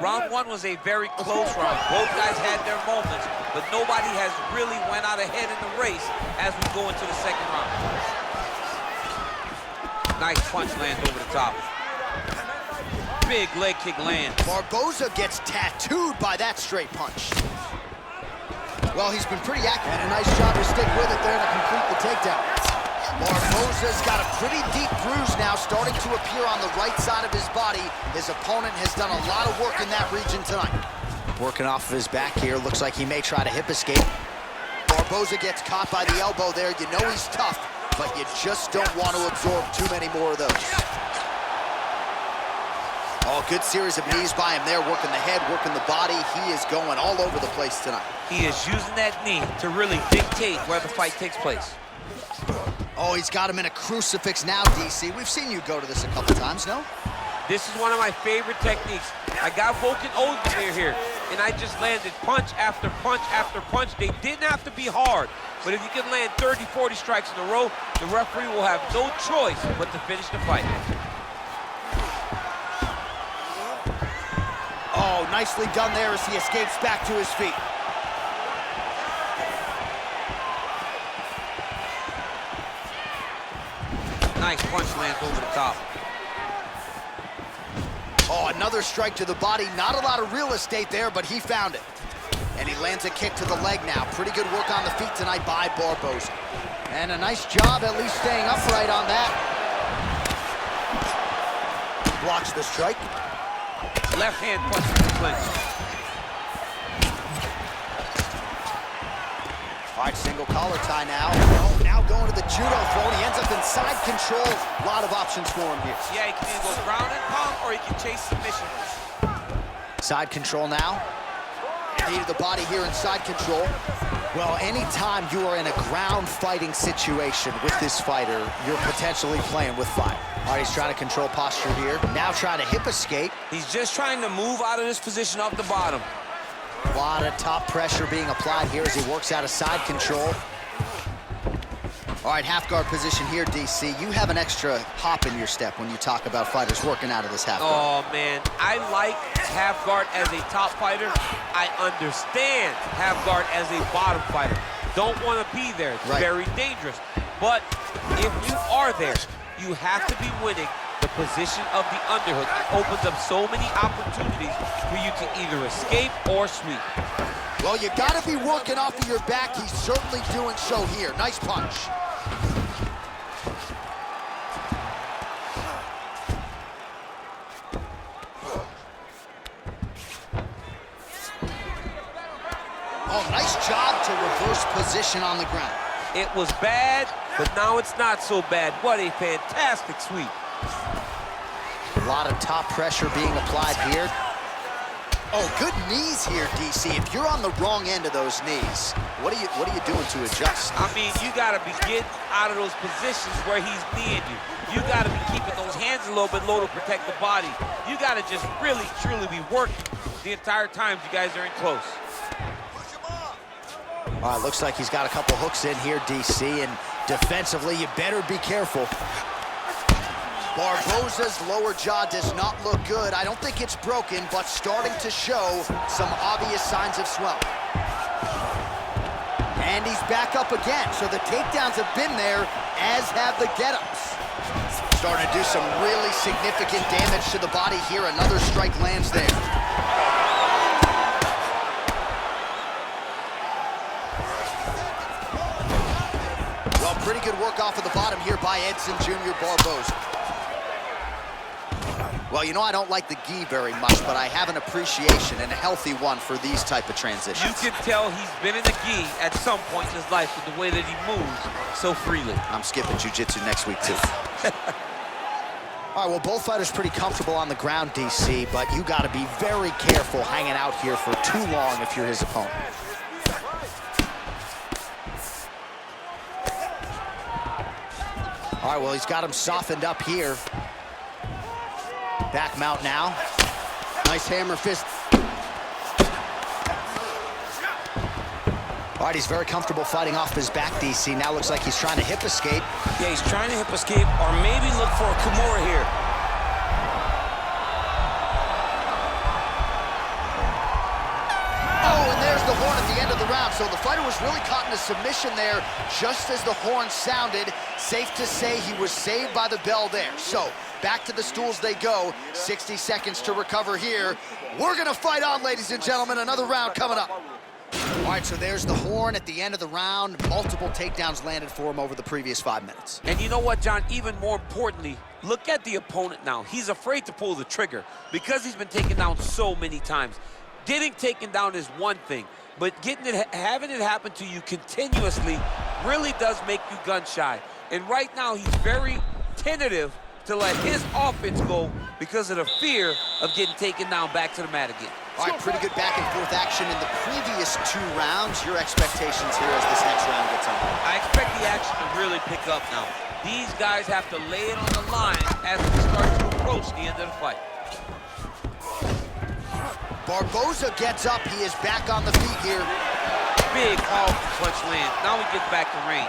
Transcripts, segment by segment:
Round one was a very close round. Both guys had their moments, but nobody has really went out ahead in the race as we go into the second round. Nice punch lands over the top. Big leg kick lands. Barboza gets tattooed by that straight punch. Well, he's been pretty accurate. And a nice job to stick with it there to complete the takedown. Barboza's got a pretty deep bruise now starting to appear on the right side of his body. His opponent has done a lot of work in that region tonight. Working off of his back here. Looks like he may try to hip escape. Barboza gets caught by the elbow there. You know he's tough, but you just don't want to absorb too many more of those. Oh, good series of knees by him there, working the head, working the body. He is going all over the place tonight. He is using that knee to really dictate where the fight takes place. Oh, he's got him in a crucifix now, DC. We've seen you go to this a couple times, no? This is one of my favorite techniques. I got Vulcan Ozdemir here, and I just landed punch after punch after punch. They didn't have to be hard, but if you can land 30, 40 strikes in a row, the referee will have no choice but to finish the fight. Oh, nicely done there as he escapes back to his feet. Nice punch lands over the top. Oh, another strike to the body. Not a lot of real estate there, but he found it. And he lands a kick to the leg now. Pretty good work on the feet tonight by Barboza. And a nice job at least staying upright on that. Blocks the strike. Left hand punch to the clinch. All right, single collar tie now. Oh, now going to the judo throw. He ends up in side control. A lot of options for him here. Yeah, he can either go ground and pound or he can chase submission. Side control now. Knee to the body here in side control. Well, anytime you are in a ground fighting situation with this fighter, you're potentially playing with fire. All right, he's trying to control posture here. Now trying to hip escape. He's just trying to move out of this position off the bottom. A lot of top pressure being applied here as he works out of side control. All right, half guard position here, DC. You have an extra hop in your step when you talk about fighters working out of this half guard. Oh, man. I like half guard as a top fighter. I understand half guard as a bottom fighter. Don't want to be there. It's very dangerous. But if you are there, you have to be winning the position of the underhook. It opens up so many opportunities for you to either escape or sweep. Well, you got to be working off of your back. He's certainly doing so here. Nice punch. Oh, nice job to reverse position on the ground. It was bad, but now it's not so bad. What a fantastic sweep. A lot of top pressure being applied here. Oh, good knees here, DC. If you're on the wrong end of those knees, what are you doing to adjust? I mean, you got to be getting out of those positions where he's kneeing you. You got to be keeping those hands a little bit low to protect the body. You got to just really, truly be working the entire time you guys are in close. All right, looks like he's got a couple hooks in here, DC, and defensively, you better be careful. Barboza's lower jaw does not look good. I don't think it's broken, but starting to show some obvious signs of swelling. And he's back up again, so the takedowns have been there, as have the get-ups. Starting to do some really significant damage to the body here. Another strike lands there. Well, pretty good work off of the bottom here by Edson Jr. Barboza. Well, you know I don't like the gi very much, but I have an appreciation, and a healthy one, for these type of transitions. You can tell he's been in the gi at some point in his life with the way that he moves so freely. I'm skipping jiu-jitsu next week, too. All right, well, both fighters pretty comfortable on the ground, DC, but you got to be very careful hanging out here for too long if you're his opponent. All right, well, he's got him softened up here. Back mount now. Nice hammer fist. All right, he's very comfortable fighting off his back, DC. Now looks like he's trying to hip escape. Yeah, he's trying to hip escape or maybe look for a Kimura here. horn at the end of the round, so the fighter was really caught in a submission there just as the horn sounded. Safe to say he was saved by the bell there. So, back to the stools they go. 60 seconds to recover here. We're gonna fight on, ladies and gentlemen. Another round coming up. All right, so there's the horn at the end of the round. Multiple takedowns landed for him over the previous 5 minutes. And you know what, John? Even more importantly, look at the opponent now. He's afraid to pull the trigger because he's been taken down so many times. Getting taken down is one thing, but having it happen to you continuously really does make you gun shy. And right now, he's very tentative to let his offense go because of the fear of getting taken down back to the mat again. All right, pretty good back and forth action in the previous 2 rounds. Your expectations here as this next round gets on? I expect the action to really pick up now. These guys have to lay it on the line as we start to approach the end of the fight. Barboza gets up. He is back on the feet here. Big, powerful punch lands. Now he gets back to range.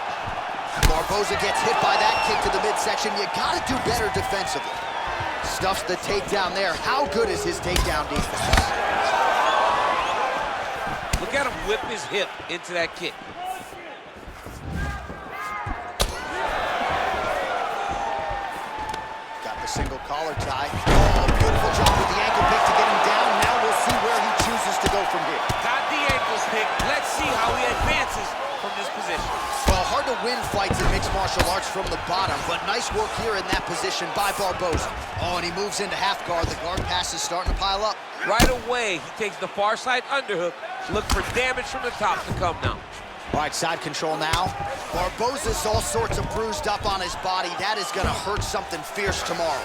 Barboza gets hit by that kick to the midsection. You gotta do better defensively. Stuffs the takedown there. How good is his takedown defense? Look at him whip his hip into that kick. Got the single collar tie. Oh, beautiful job with the ankle pick to get him down. Now we'll see where he chooses to go from here. Got the ankle pick. Let's see how he advances from this position. Well, hard to win fights in mixed martial arts from the bottom, but nice work here in that position by Barboza. Oh, and he moves into half guard. The guard pass is starting to pile up. Right away, he takes the far side underhook. Look for damage from the top to come now. All right, side control now. Barboza's all sorts of bruised up on his body. That is going to hurt something fierce tomorrow.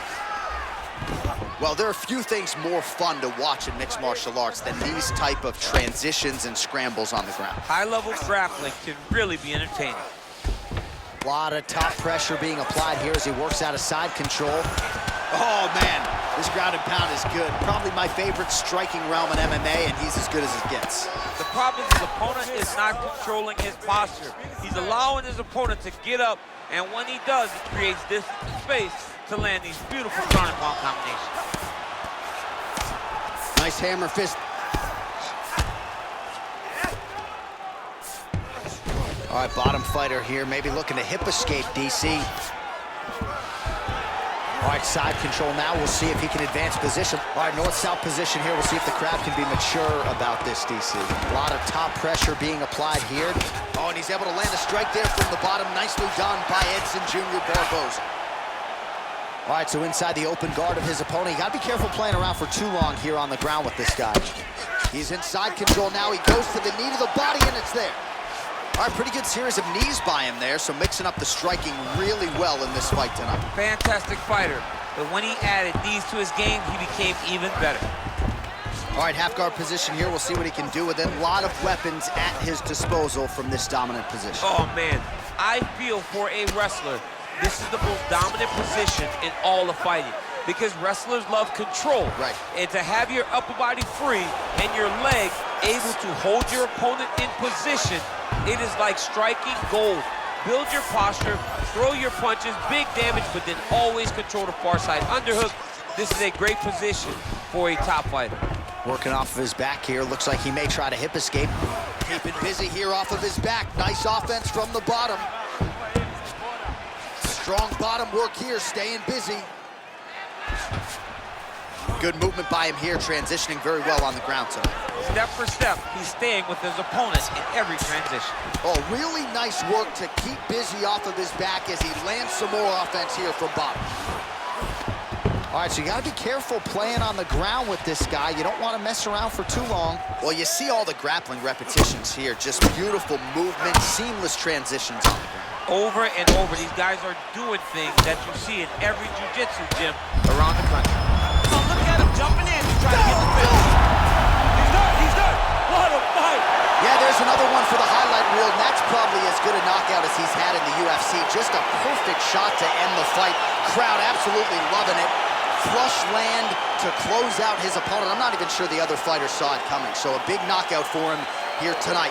Well, there are few things more fun to watch in mixed martial arts than these type of transitions and scrambles on the ground. High-level grappling can really be entertaining. A lot of top pressure being applied here as he works out of side control. Oh, man, this ground and pound is good. Probably my favorite striking realm in MMA, and he's as good as it gets. The problem is his opponent is not controlling his posture. He's allowing his opponent to get up, and when he does, he creates this space to land these beautiful ground and pound combinations. Nice hammer fist. All right, bottom fighter here, maybe looking to hip escape, DC. All right, side control now. We'll see if he can advance position. All right, north-south position here. We'll see if the crowd can be mature about this, DC. A lot of top pressure being applied here. Oh, and he's able to land a strike there from the bottom. Nicely done by Edson Jr. Barboza. All right, so inside the open guard of his opponent. You got to be careful playing around for too long here on the ground with this guy. He's in side control now. He goes to the knee to the body, and it's there. All right, pretty good series of knees by him there, so mixing up the striking really well in this fight tonight. Fantastic fighter, but when he added knees to his game, he became even better. All right, half guard position here. We'll see what he can do with it. A lot of weapons at his disposal from this dominant position. Oh, man, I feel for a wrestler, this is the most dominant position in all of fighting because wrestlers love control. Right. And to have your upper body free and your leg able to hold your opponent in position, it is like striking gold. Build your posture, throw your punches, big damage, but then always control the far side underhook. This is a great position for a top fighter. Working off of his back here. Looks like he may try to hip escape. Keeping busy here off of his back. Nice offense from the bottom. Strong bottom work here, staying busy. Good movement by him here, transitioning very well on the ground tonight. Step for step, he's staying with his opponent in every transition. Oh, really nice work to keep busy off of his back as he lands some more offense here from bottom. All right, so you got to be careful playing on the ground with this guy. You don't want to mess around for too long. Well, you see all the grappling repetitions here. Just beautiful movement, seamless transitions on the ground. Over and over, these guys are doing things that you see in every jiu-jitsu gym around the country. Oh, look at him jumping in to try to get the finish. He's done. What a fight. Yeah, there's another one for the highlight reel, and that's probably as good a knockout as he's had in the UFC. Just a perfect shot to end the fight. Crowd absolutely loving it. Flush land to close out his opponent. I'm not even sure the other fighter saw it coming, so a big knockout for him here tonight.